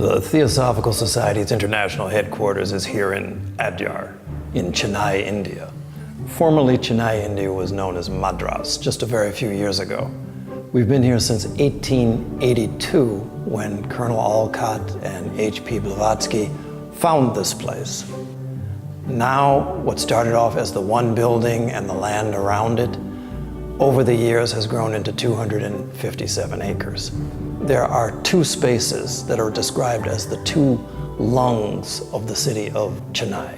The Theosophical Society's international headquarters is here in Adyar, in Chennai, India. Formerly, Chennai, India was known as Madras just a very few years ago. We've been here since 1882, when Colonel Olcott and H.P. Blavatsky found this place. Now, what started off as the one building and the land around it, over the years has grown into 257 acres. There are two spaces that are described as the two lungs of the city of Chennai.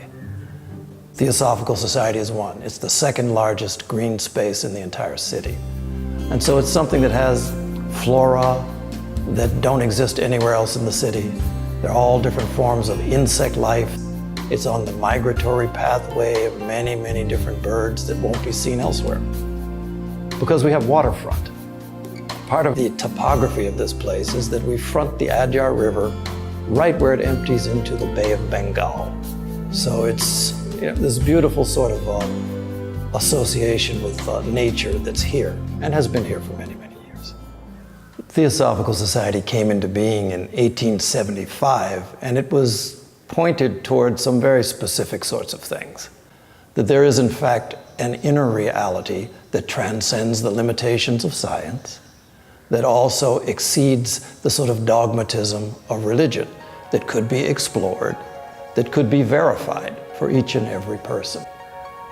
Theosophical Society is one. It's the second largest green space in the entire city. And so it's something that has flora that don't exist anywhere else in the city. They're all different forms of insect life. It's on the migratory pathway of many, many different birds that won't be seen elsewhere. Because we have waterfront. Part of the topography of this place is that we front the Adyar River right where it empties into the Bay of Bengal. So it's this beautiful sort of association with nature that's here and has been here for many, many years. The Theosophical Society came into being in 1875, and it was pointed toward some very specific sorts of things. That there is, in fact, an inner reality that transcends the limitations of science, that also exceeds the sort of dogmatism of religion, that could be explored, that could be verified for each and every person.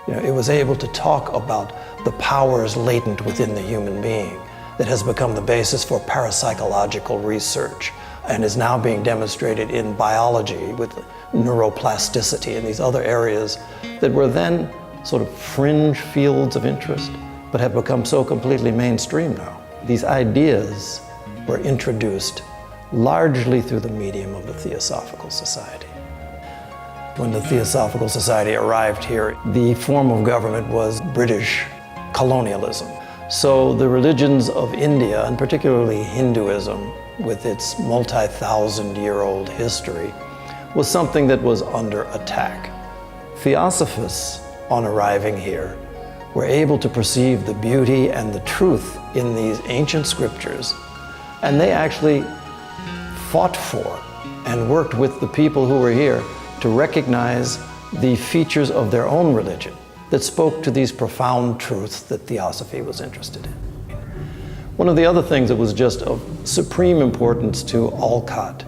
It was able to talk about the powers latent within the human being that has become the basis for parapsychological research and is now being demonstrated in biology with neuroplasticity and these other areas that were then sort of fringe fields of interest, but have become so completely mainstream now. These ideas were introduced largely through the medium of the Theosophical Society. When the Theosophical Society arrived here, the form of government was British colonialism. So the religions of India, and particularly Hinduism, with its multi-thousand-year-old history, was something that was under attack. Theosophists, on arriving here, were able to perceive the beauty and the truth in these ancient scriptures, and they actually fought for and worked with the people who were here to recognize the features of their own religion that spoke to these profound truths that Theosophy was interested in. One of the other things that was just of supreme importance to Olcott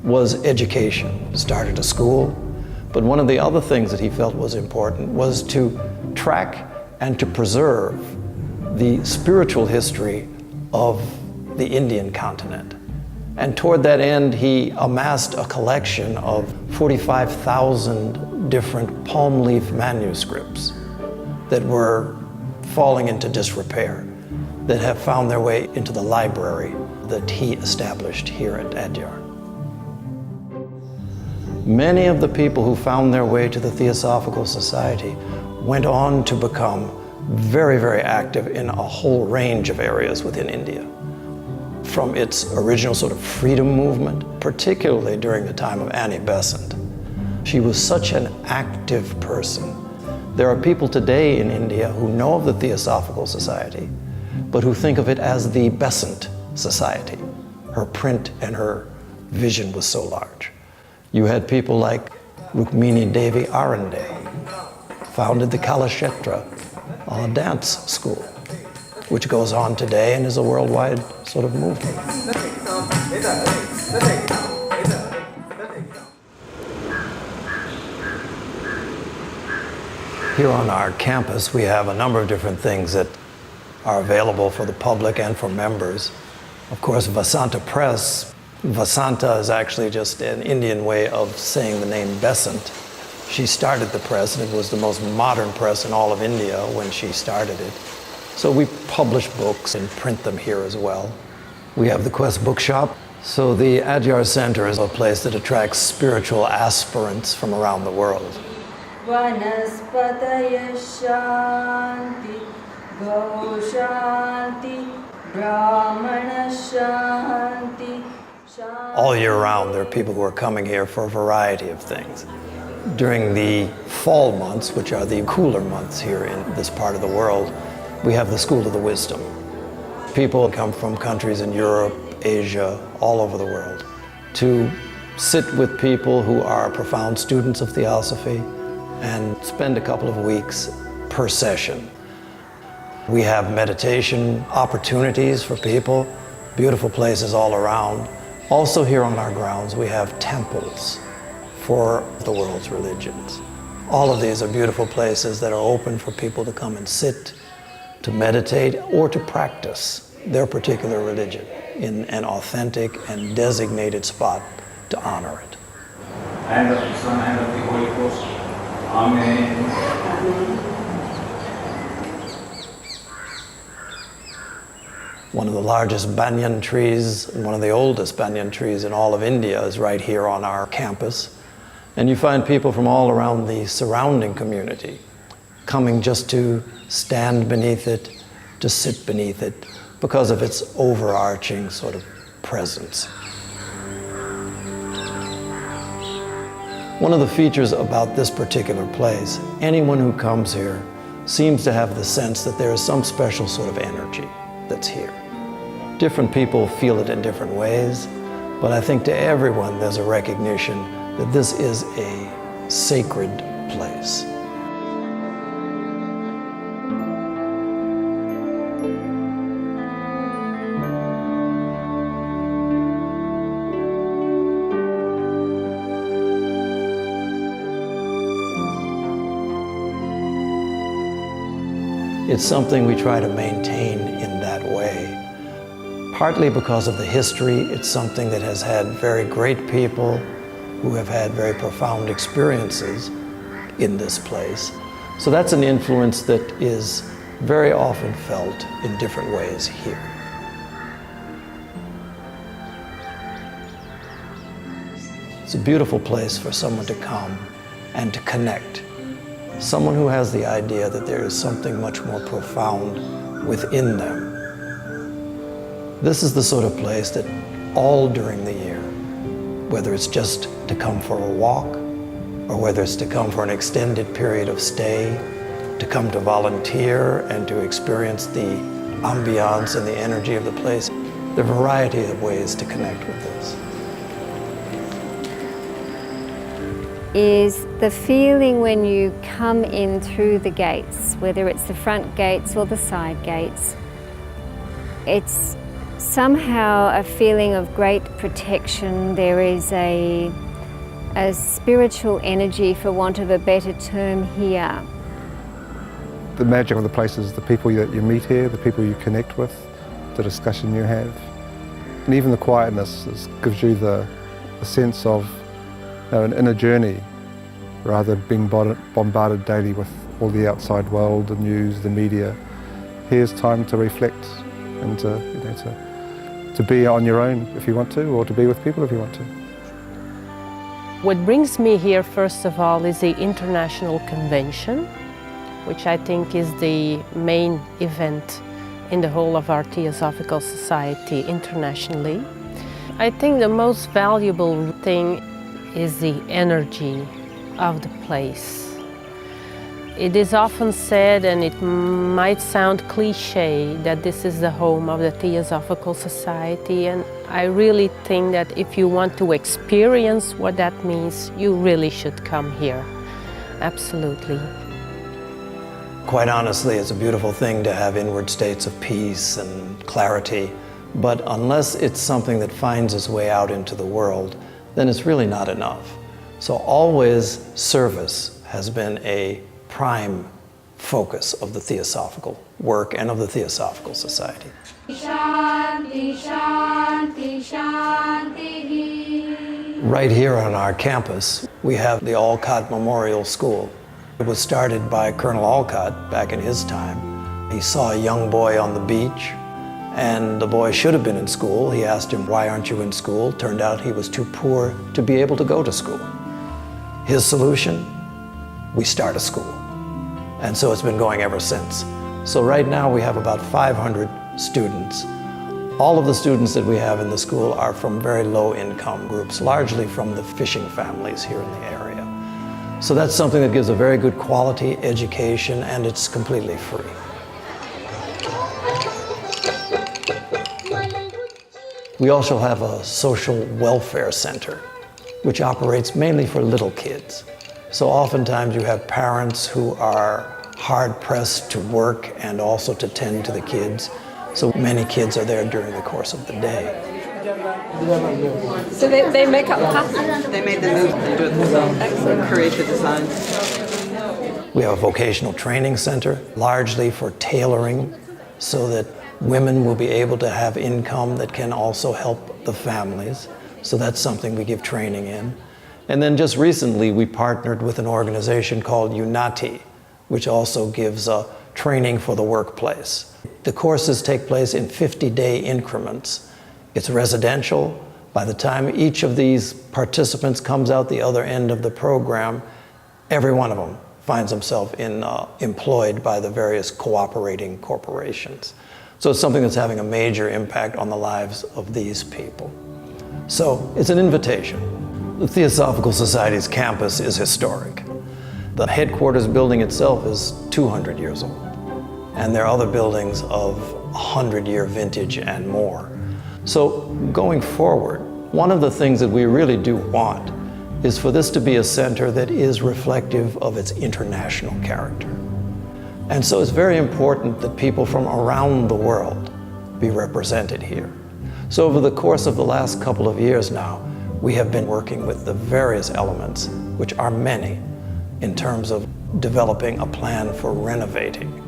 was education. He started a school, but one of the other things that he felt was important was to track and to preserve the spiritual history of the Indian continent. And toward that end, he amassed a collection of 45,000 different palm leaf manuscripts that were falling into disrepair, that have found their way into the library that he established here at Adyar. Many of the people who found their way to the Theosophical Society went on to become very, very active in a whole range of areas within India. From its original sort of freedom movement, particularly during the time of Annie Besant. She was such an active person. There are people today in India who know of the Theosophical Society, but who think of it as the Besant Society. Her print and her vision was so large. You had people like Rukmini Devi Arande, founded the Kalakshetra dance school, which goes on today and is a worldwide sort of movement. Here on our campus, we have a number of different things that are available for the public and for members. Of course, Vasanta Press. Vasanta is actually just an Indian way of saying the name Besant. She started the press, and it was the most modern press in all of India when she started it. So we publish books and print them here as well. We have the Quest Bookshop. So the Adyar Center is a place that attracts spiritual aspirants from around the world. Vanaspataya Shanti, Gau Shanti, Brahmana Shanti. All year round, there are people who are coming here for a variety of things. During the fall months, which are the cooler months here in this part of the world, we have the School of the Wisdom. People come from countries in Europe, Asia, all over the world to sit with people who are profound students of Theosophy and spend a couple of weeks per session. We have meditation opportunities for people, beautiful places all around. Also here on our grounds, we have temples for the world's religions. All of these are beautiful places that are open for people to come and sit, to meditate, or to practice their particular religion in an authentic and designated spot to honor it. And of the Son, and of the Holy Ghost. Amen. One of the largest banyan trees, and one of the oldest banyan trees in all of India is right here on our campus. And you find people from all around the surrounding community coming just to stand beneath it, to sit beneath it, because of its overarching sort of presence. One of the features about this particular place, anyone who comes here seems to have the sense that there is some special sort of energy that's here. Different people feel it in different ways, but I think to everyone there's a recognition that this is a sacred place. It's something we try to maintain in that way. Partly because of the history, it's something that has had very great people who have had very profound experiences in this place. So that's an influence that is very often felt in different ways here. It's a beautiful place for someone to come and to connect. Someone who has the idea that there is something much more profound within them. This is the sort of place that all during the year, whether it's just to come for a walk, or whether it's to come for an extended period of stay, to come to volunteer and to experience the ambiance and the energy of the place, there are a variety of ways to connect with this. Is the feeling when you come in through the gates, whether it's the front gates or the side gates, it's somehow a feeling of great protection. There is a spiritual energy, for want of a better term, here. The magic of the place is the people that you meet here, the people you connect with, the discussion you have. And even the quietness gives you the sense of an inner journey, rather than being bombarded daily with all the outside world, the news, the media. Here's time to reflect and to be on your own if you want to, or to be with people if you want to. What brings me here, first of all, is the International Convention, which I think is the main event in the whole of our Theosophical Society internationally. I think the most valuable thing is the energy of the place. It is often said, and it might sound cliché, that this is the home of the Theosophical Society, and I really think that if you want to experience what that means, you really should come here. Absolutely. Quite honestly, it's a beautiful thing to have inward states of peace and clarity, but unless it's something that finds its way out into the world, then it's really not enough. So always service has been a prime focus of the Theosophical work and of the Theosophical Society. Shanti, Shanti, Shanti. Right here on our campus, we have the Alcott Memorial School. It was started by Colonel Alcott back in his time. He saw a young boy on the beach, and the boy should have been in school. He asked him, "Why aren't you in school?" Turned out he was too poor to be able to go to school. His solution? We start a school. And so it's been going ever since. So right now we have about 500 students. All of the students that we have in the school are from very low income groups, largely from the fishing families here in the area. So that's something that gives a very good quality education, and it's completely free. We also have a social welfare center, which operates mainly for little kids. So oftentimes you have parents who are hard-pressed to work and also to tend to the kids. So many kids are there during the course of the day. So they make up the pattern? They made the move and do it themselves. Excellent. Create the design. We have a vocational training center, largely for tailoring, so that women will be able to have income that can also help the families. So that's something we give training in. And then just recently, we partnered with an organization called Unati, which also gives training for the workplace. The courses take place in 50-day increments. It's residential. By the time each of these participants comes out the other end of the program, every one of them finds himself employed by the various cooperating corporations. So it's something that's having a major impact on the lives of these people. So it's an invitation. The Theosophical Society's campus is historic. The headquarters building itself is 200 years old, and there are other buildings of 100-year vintage and more. So going forward, one of the things that we really do want is for this to be a center that is reflective of its international character. And so it's very important that people from around the world be represented here. So over the course of the last couple of years now, we have been working with the various elements, which are many, in terms of developing a plan for renovating,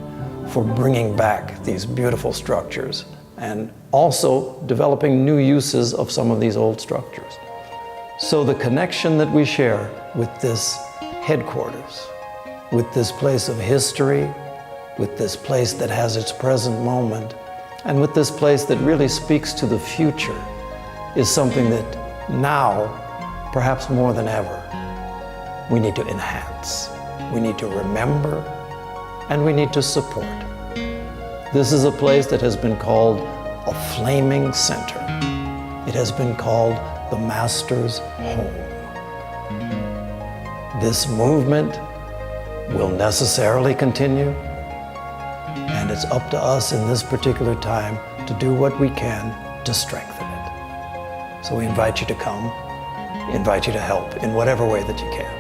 for bringing back these beautiful structures, and also developing new uses of some of these old structures. So the connection that we share with this headquarters, with this place of history, with this place that has its present moment, and with this place that really speaks to the future, is something that now, perhaps more than ever, we need to enhance. We need to remember, and we need to support. This is a place that has been called a flaming center. It has been called the Master's home. This movement will necessarily continue, and it's up to us in this particular time to do what we can to strengthen it. So we invite you to come, invite you to help in whatever way that you can.